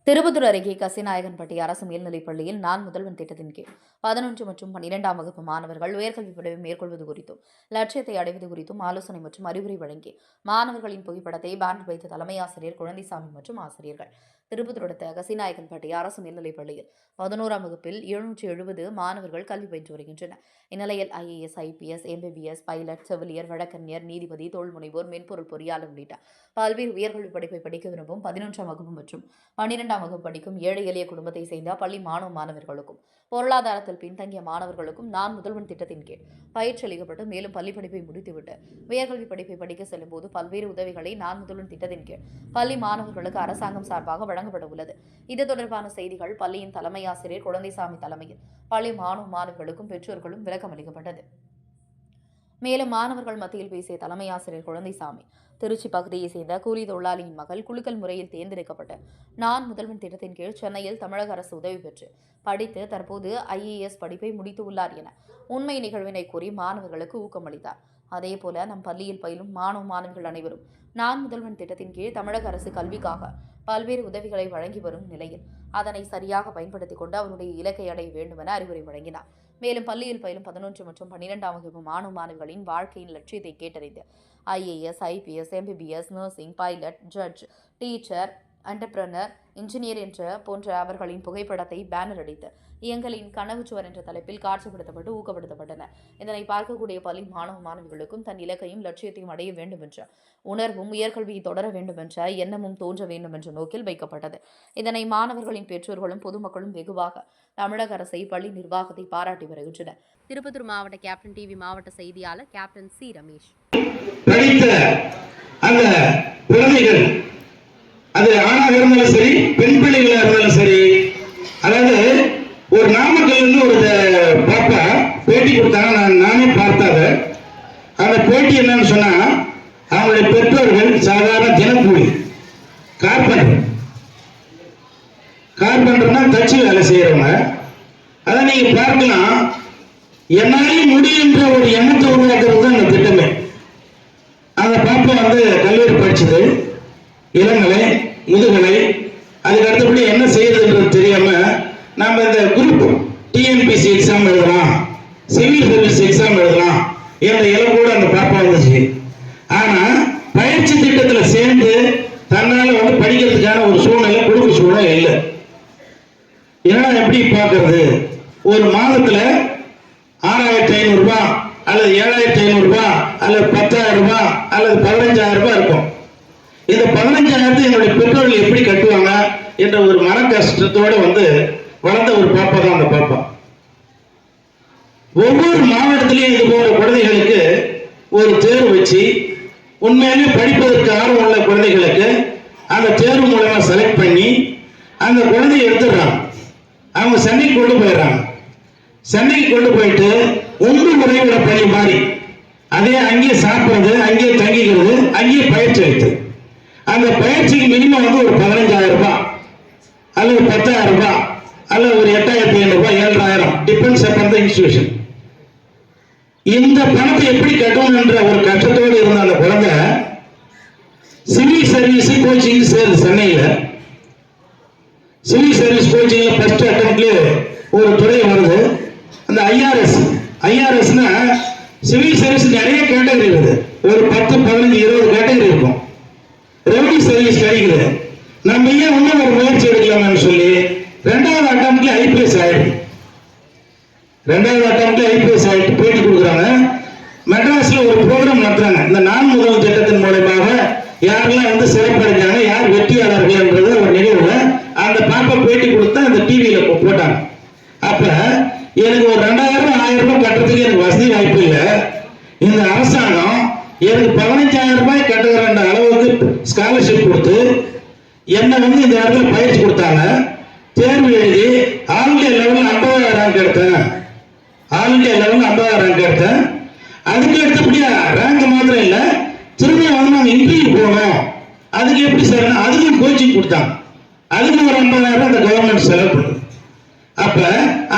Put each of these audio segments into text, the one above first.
திருப்பத்தூர் அருகே கசிநாயகன்பட்டி அரசு மேல்நிலைப் பள்ளியில் நான் முதல்வன் திட்டத்தின் கீழ் 11 மற்றும் 12ஆம் வகுப்பு மாணவர்கள் உயர்கல்வி படிப்பை மேற்கொள்வது குறித்தும் லட்சியத்தை அடைவது குறித்தும் ஆலோசனை மற்றும் அறிவுரை வழங்கி மாணவர்களின் புகைப்படத்தை பேனர் வைத்த தலைமை ஆசிரியர் குழந்தைசாமி மற்றும் ஆசிரியர்கள். திருப்பத்தூர் அடுத்த கசிநாயகன்பட்டி அரசு மேல்நிலைப் பள்ளியில் 11ஆம் வகுப்பில் 770 மாணவர்கள் கல்வி பயின்று வருகின்றனர். இந்நிலையில் IAS, IPS, MBBS, பைலட், செவிலியர், வழக்கறிஞர், நீதிபதி, தொழில்முனைவோர், மென்பொருள் பொறியாளர் உள்ளிட்ட பல்வேறு உயர்கல்வி படிப்பை படிக்க விரும்பும் 11ஆம் வகுப்பு மற்றும் 12ஆம் வகுப்பு படிக்கும் ஏழை எளிய குடும்பத்தை சேர்ந்த பள்ளி மாணவர்களுக்கும் பொருளாதாரத்தில் பின்தங்கிய மாணவர்களுக்கும் நான் முதல்வன் திட்டத்தின் கீழ் பயிற்சி அளிக்கப்பட்டு மேலும் பள்ளி படிப்பை முடித்துவிட்டு உயர்கல்வி படிப்பை படிக்க செல்லும் போது பல்வேறு உதவிகளை நான் முதல்வன் திட்டத்தின் கீழ் பள்ளி மாணவர்களுக்கு அரசாங்கம் சார்பாக வழங்கப்பட உள்ளது. இது தொடர்பான செய்திகள் பள்ளியின் தலைமை ஆசிரியர் குழந்தைசாமி தலைமையில் பள்ளி மாணவர்களுக்கும் பெற்றோர்களும் விளக்கம் அளிக்கப்பட்டது. மேலும் மாணவர்கள் மத்தியில் பேசிய தலைமை ஆசிரியர் குழந்தைசாமி, திருச்சி பகுதியை சேர்ந்த கூலி தொழிலாளியின் மகள் குலுக்கல் முறையில் தேர்ந்தெடுக்கப்பட்ட நான் முதல்வன் திட்டத்தின் கீழ் சென்னையில் தமிழக அரசு உதவி பெற்று படித்து தற்போது IAS படிப்பை முடித்து உள்ளார் என உண்மை நிகழ்வினை கூறி மாணவர்களுக்கு ஊக்கமளித்தார். அதேபோல நம் பள்ளியில் பயிலும் மாணவிகள் அனைவரும் நான் முதல்வன் திட்டத்தின் கீழ் தமிழக அரசு கல்விக்காக பல்வேறு உதவிகளை வழங்கி வரும் நிலையில் அதனை சரியாக பயன்படுத்திக் கொண்டு அவருடைய இலக்கை அடைய வேண்டும் என அறிவுரை வழங்கினார். மேலும் பள்ளியில் பயிலும் 11 மற்றும் 12ஆம் வகுப்பு மாணவர்களின் வாழ்க்கையின் லட்சியத்தை கேட்டறிந்து IAS, IPS, MBBS, nursing, pilot, judge, teacher, entrepreneur, engineer போன்ற அவர்களின் புகைப்படத்தை பேனர் அடித்து எங்களின் கனவுச்சுவர் என்ற தலைப்பில் காட்சிப்படுத்தப்பட்டு ஊக்கப்படுத்தப்பட்டன. இதனை பார்க்கக்கூடிய பள்ளி மாணவிகளுக்கும் தன் இலக்கையும் லட்சியத்தையும் அடைய வேண்டும் என்ற உணர்வும் உயர்கல்வியை தொடர வேண்டும் என்ற எண்ணமும் தோன்ற வேண்டும் என்ற நோக்கில் வைக்கப்பட்டது. இதனை மாணவர்களின் பெற்றோர்களும் பொதுமக்களும் வெகுவாக தமிழக அரசை பள்ளி நிர்வாகத்தை பாராட்டி வருகின்றனர். திருப்பத்தூர் மாவட்ட கேப்டன் டிவி மாவட்ட செய்தியாளர் கேப்டன் சி. ரமேஷ். அது ஆணாக இருந்தாலும் சரி, பெண் பிள்ளைகளாக இருந்தாலும் சரி, அதாவது ஒரு நாமக்கல் ஒரு பாப்பா பேட்டி கொடுத்தாங்க. நானே பார்த்தாத அந்த பேட்டி என்னன்னு சொன்னா, அவங்களுடைய பெற்றோர்கள் சாதாரண தினக்கூலி கார்பெண்டர்னா தச்சு வேலை செய்யறவங்க. அதை நீங்க பார்க்கலாம். என்னாலே முடியுன்ற ஒரு எண்ணத்தை உருவாக்குறது தான் அந்த திட்டமே. அந்த பாப்பா கல்லூரி படிச்சது, இளங்கலை, முதுகலை, அதுக்கு அடுத்தபடி என்ன செய்யறதுன்றது தெரியாம நாம இந்த குரூப் TNPSC எக்ஸாம் எழுதலாம், சிவில் சர்வீஸ் எக்ஸாம் எழுதலாம் என்ற இலக்கோடு அந்த பாப்பா வந்துச்சு. ஆனா பயிற்சி திட்டத்துல சேர்ந்து தன்னால படிக்கிறதுக்கான ஒரு சூழ்நிலை, குடும்ப சூழ்நிலை இல்லை. ஏன்னா எப்படி பார்க்கறது? ஒரு மாதத்துல 6,500 ரூபாய் அல்லது 7,500 ரூபாய் அல்லது 10,000 ரூபாய் அல்லது 15,000 ரூபாய் இருக்கும். இந்த 15,000 என்னுடைய பெற்றோர்கள் எப்படி கட்டுவாங்க என்ற ஒரு மன கஷ்டத்தோட வளர்ந்த ஒரு பாப்பா தான் அந்த பாப்பா. ஒவ்வொரு மாவட்டத்திலையும் இது போன்ற குழந்தைகளுக்கு ஒரு தேர்வு வச்சு உண்மையிலே படிப்பதற்கு ஆர்வம் உள்ள குழந்தைகளுக்கு அந்த தேர்வு மூலமா செலக்ட் பண்ணி அந்த குழந்தைய எடுத்துடுறாங்க. அவங்க சென்னைக்கு கொண்டு போயிடுறாங்க. சென்னைக்கு கொண்டு போயிட்டு ஒன்று முறையோட பள்ளி மாறி அதே அங்கேயே சாப்பிடுறது, அங்கேயே தங்கிக்கிறது, அங்கேயே பயிற்சி அளித்து அந்த பயிற்சிக்கு மினிமம் ஒரு 15,000 ரூபாய் அல்லது 10,000 ரூபாய் அல்லது ஒரு 8,500 ரூபாய், 7,000, டிபெண்ட்ஸ் அப்பான் தி இன்ஸ்டிடியூஷன். இந்த பணத்தை எப்படி கட்டணும் என்ற ஒரு கஷ்டத்தோடு இருந்த அந்த குழந்தை சிவில் சர்வீஸ் கோச்சிங் சேருது. சென்னையில் சிவில் சர்வீஸ் கோச்சிங்ல ஃபர்ஸ்ட் அட்டெம்ப்ட்ல ஒரு துறை வருது, அந்த ஐஆர்எஸ்னா சிவில் சர்வீஸ் நிறைய கேட்டகரி வருது. ஒரு 10, 15, 20 கேட்டகரி இருக்கும். ரெவன்யூ சர்வீஸ் கிடைக்குது. நம்ம ஏன் இன்னும் ஒரு முயற்சி எடுக்கலாம்னு சொல்லி 2வது அட்டெம்ப்ட்ல IPS ஆயிடுது. 2வது அட்டெம்ப்ட்ல IPS ஆயிட்டு போயிட்டு கொடுக்குறாங்க. மெட்ராஸ்ல ஒரு ப்ரோக்ராம் நடத்துறாங்க. இந்த நான் முதல்வன் திட்டத்தின் மூலமாக யாரெல்லாம் சிறப்படைஞ்சாங்க, யார் வெற்றியாளர்கள் என்றது ஒரு நிகழ்வுல அந்த பாப்பா பேட்டி கொடுத்தா அந்த டிவியில போட்டாங்க. அப்ப எனக்கு ஒரு 2,000 1,000 ரூபாய் கட்டுறதுக்கு எனக்கு வசதி வாய்ப்பு இல்லை. இந்த அரசாங்கம் எனக்கு 15,000 ரூபாய் கட்டுகிற அளவுக்கு ஸ்காலர்ஷிப் கொடுத்து என்ன இந்த இடத்துல பயிற்சி கொடுத்தாங்க. தேர்வு எழுதி ஆல் இந்தியா லெவலில் 50,000 ரேங்க் எடுத்தேன். அதுக்கு அடுத்தபடியா ரேங்க் மாத்திரம் இல்லை, திரும்ப நாங்கள் இன்டர்வியூ போனோம். அதுக்கு எப்படி சார்? அதுக்கும் கோச்சிங் கொடுத்தாங்க. அதுக்கு ஒரு 50,000 அந்த கவர்மெண்ட் செலவு பண்ணுது. அப்ப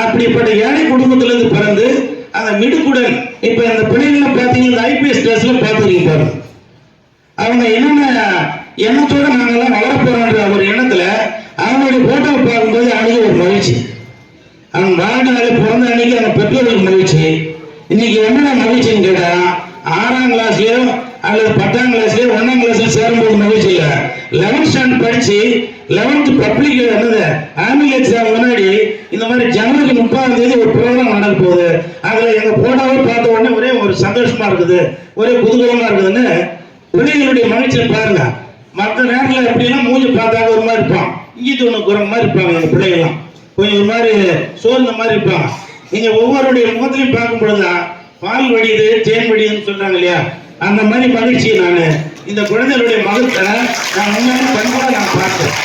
அப்படிப்பட்ட ஏழை குடும்பத்திலிருந்து பிறந்து அந்த மிடுக்குடன் இப்ப இந்த பிள்ளைகள் பாத்தீங்கன்னா IPS கிளாஸ்ல பாத்துருக்கீங்க பாருங்க. அவங்க என்னென்ன எண்ணத்தோட நாங்கெல்லாம் வளர போறோன்ற ஒரு எண்ணத்துல அவங்களுடைய போட்டோவை பார்க்கும்போது அவனுக்கு ஒரு மகிழ்ச்சி. அவன் வாழ்நாள் பிறந்த அன்னைக்கு அவன் பெற்றோர்களுக்கு மகிழ்ச்சி. இன்னைக்கு என்ன மகிழ்ச்சின்னு கேட்டா 6ஆம் கிளாஸ்லயோ அல்லது 10ஆம் கிளாஸ்லயோ 1ஆம் கிளாஸ்ல சேரும்போது மகிழ்ச்சி இல்லை. 11th ஸ்டாண்டர்ட் படிச்சு 11th பப்ளிக் என்னது ஆனுவல் எக்ஸாம் முன்னாடி இந்த மாதிரி ஜனவரி 30ஆம் தேதி ஒரு ப்ரோக்ராம் நடக்க போகுது. அதுல எங்க போட்டோவை பார்த்த உடனே ஒரே ஒரு சந்தோஷமா இருக்குது, ஒரே குதூகலமா இருக்குதுன்னு பிள்ளைகளுடைய மகிழ்ச்சியை பாருங்க. மற்ற நேரத்தில் எப்படிலாம் மூஞ்சி பார்த்தாங்க ஒரு மாதிரி இருப்பான், இஞ்சி தூணு குரங்கு மாதிரி இருப்பாங்க எங்க பிள்ளைகள்லாம், கொஞ்சம் ஒரு மாதிரி சோர்ந்த மாதிரி இருப்பாங்க. நீங்க ஒவ்வொருடைய முகத்திலையும் பார்க்கும் பொழுதுதான் பால் வடியுது தேன் வடியுதுன்னு சொல்றாங்க இல்லையா, அந்த மாதிரி மகிழ்ச்சியை நான் இந்த குழந்தைகளுடைய மகத்தை நான் முன்னாடி பண்போட நான் பார்த்தேன்.